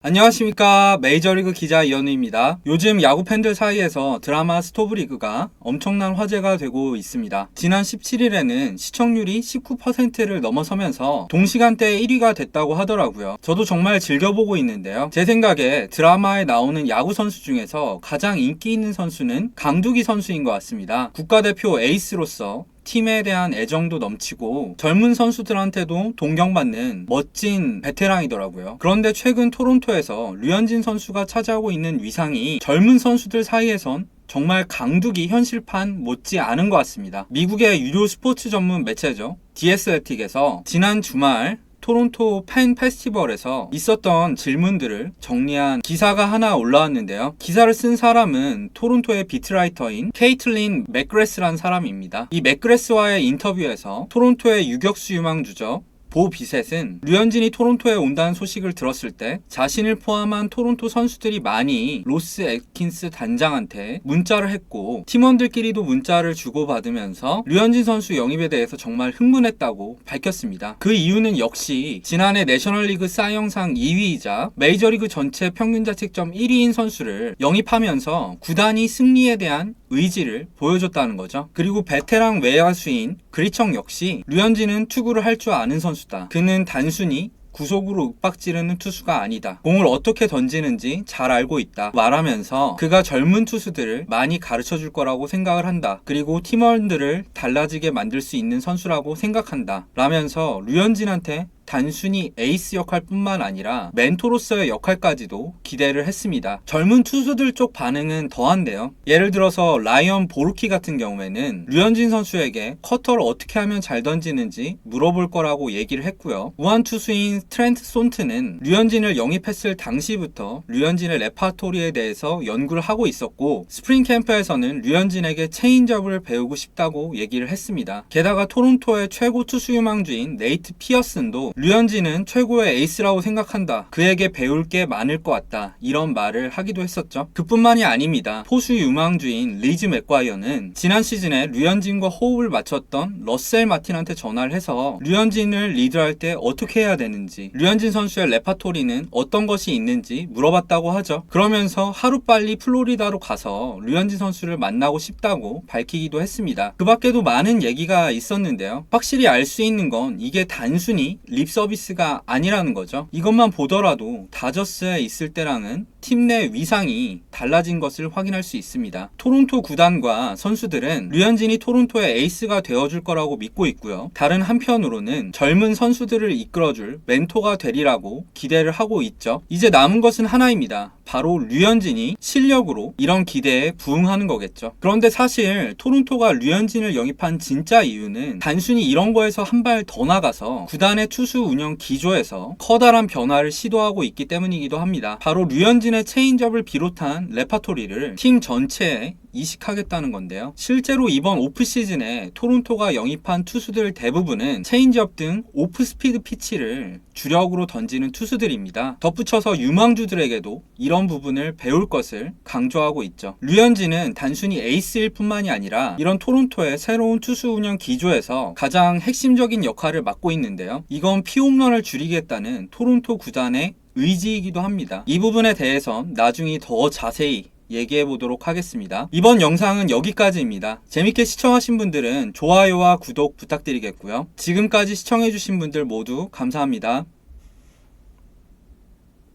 안녕하십니까. 메이저리그 기자 이현우입니다. 요즘 야구 팬들 사이에서 드라마 스토브리그가 엄청난 화제가 되고 있습니다. 지난 17일에는 시청률이 19%를 넘어서면서 동시간대 1위가 됐다고 하더라고요. 저도 정말 즐겨보고 있는데요. 제 생각에 드라마에 나오는 야구 선수 중에서 가장 인기 있는 선수는 강두기 선수인 것 같습니다. 국가대표 에이스로서 팀에 대한 애정도 넘치고 젊은 선수들한테도 동경받는 멋진 베테랑이더라고요. 그런데 최근 토론토에서 류현진 선수가 차지하고 있는 위상이 젊은 선수들 사이에선 정말 강두기 현실판 못지 않은 것 같습니다. 미국의 유료 스포츠 전문 매체죠. 디애슬레틱에서 지난 주말 토론토 팬 페스티벌에서 있었던 질문들을 정리한 기사가 하나 올라왔는데요. 기사를 쓴 사람은 토론토의 비트라이터인 케이틀린 맥그레스라는 사람입니다. 이 맥그레스와의 인터뷰에서 토론토의 유격수 유망주죠. 보 비셋은 류현진이 토론토에 온다는 소식을 들었을 때 자신을 포함한 토론토 선수들이 많이 로스 애킨스 단장한테 문자를 했고 팀원들끼리도 문자를 주고받으면서 류현진 선수 영입에 대해서 정말 흥분했다고 밝혔습니다. 그 이유는 역시 지난해 내셔널리그 싸이영상 2위이자 메이저리그 전체 평균 자책점 1위인 선수를 영입하면서 구단이 승리에 대한 의지를 보여줬다는 거죠. 그리고 베테랑 외야수인 그리청 역시 류현진은 투구를 할 줄 아는 선수다. 그는 단순히 구속으로 윽박지르는 투수가 아니다. 공을 어떻게 던지는지 잘 알고 있다. 말하면서 그가 젊은 투수들을 많이 가르쳐 줄 거라고 생각을 한다. 그리고 팀원들을 달라지게 만들 수 있는 선수라고 생각한다. 라면서 류현진한테 단순히 에이스 역할뿐만 아니라 멘토로서의 역할까지도 기대를 했습니다. 젊은 투수들 쪽 반응은 더한데요. 예를 들어서 라이언 보루키 같은 경우에는 류현진 선수에게 커터를 어떻게 하면 잘 던지는지 물어볼 거라고 얘기를 했고요. 우한 투수인 트렌트 손트는 류현진을 영입했을 당시부터 류현진의 레파토리에 대해서 연구를 하고 있었고 스프링 캠프에서는 류현진에게 체인지업을 배우고 싶다고 얘기를 했습니다. 게다가 토론토의 최고 투수 유망주인 네이트 피어슨도 류현진은 최고의 에이스라고 생각한다. 그에게 배울 게 많을 것 같다. 이런 말을 하기도 했었죠. 그뿐만이 아닙니다. 포수 유망주인 리즈 맥과이어는 지난 시즌에 류현진과 호흡을 맞췄던 러셀 마틴한테 전화를 해서 류현진을 리드할 때 어떻게 해야 되는지, 류현진 선수의 레파토리는 어떤 것이 있는지 물어봤다고 하죠. 그러면서 하루빨리 플로리다로 가서 류현진 선수를 만나고 싶다고 밝히기도 했습니다. 그 밖에도 많은 얘기가 있었는데요. 확실히 알 수 있는 건 이게 단순히 립 서비스가 아니라는 거죠. 이것만 보더라도 다저스에 있을 때랑은 팀 내 위상이 달라진 것을 확인할 수 있습니다. 토론토 구단과 선수들은 류현진이 토론토의 에이스가 되어줄 거라고 믿고 있고요. 다른 한편으로는 젊은 선수들을 이끌어줄 멘토가 되리라고 기대를 하고 있죠. 이제 남은 것은 하나입니다. 바로 류현진이 실력으로 이런 기대에 부응하는 거겠죠. 그런데 사실 토론토가 류현진을 영입한 진짜 이유는 단순히 이런 거에서 한 발 더 나가서 구단의 투수 운영 기조에서 커다란 변화를 시도하고 있기 때문이기도 합니다. 바로 류현진의 체인지업을 비롯한 레파토리를 팀 전체에 이식하겠다는 건데요. 실제로 이번 오프시즌에 토론토가 영입한 투수들 대부분은 체인지업 등 오프스피드 피치를 주력으로 던지는 투수들입니다. 덧붙여서 유망주들에게도 이런 부분을 배울 것을 강조하고 있죠. 류현진은 단순히 에이스일 뿐만이 아니라 이런 토론토의 새로운 투수 운영 기조에서 가장 핵심적인 역할을 맡고 있는데요. 이건 피홈런을 줄이겠다는 토론토 구단의 의지이기도 합니다. 이 부분에 대해선 나중에 더 자세히 얘기해 보도록 하겠습니다. 이번 영상은 여기까지입니다. 재밌게 시청하신 분들은 좋아요와 구독 부탁드리겠고요. 지금까지 시청해 주신 분들 모두 감사합니다.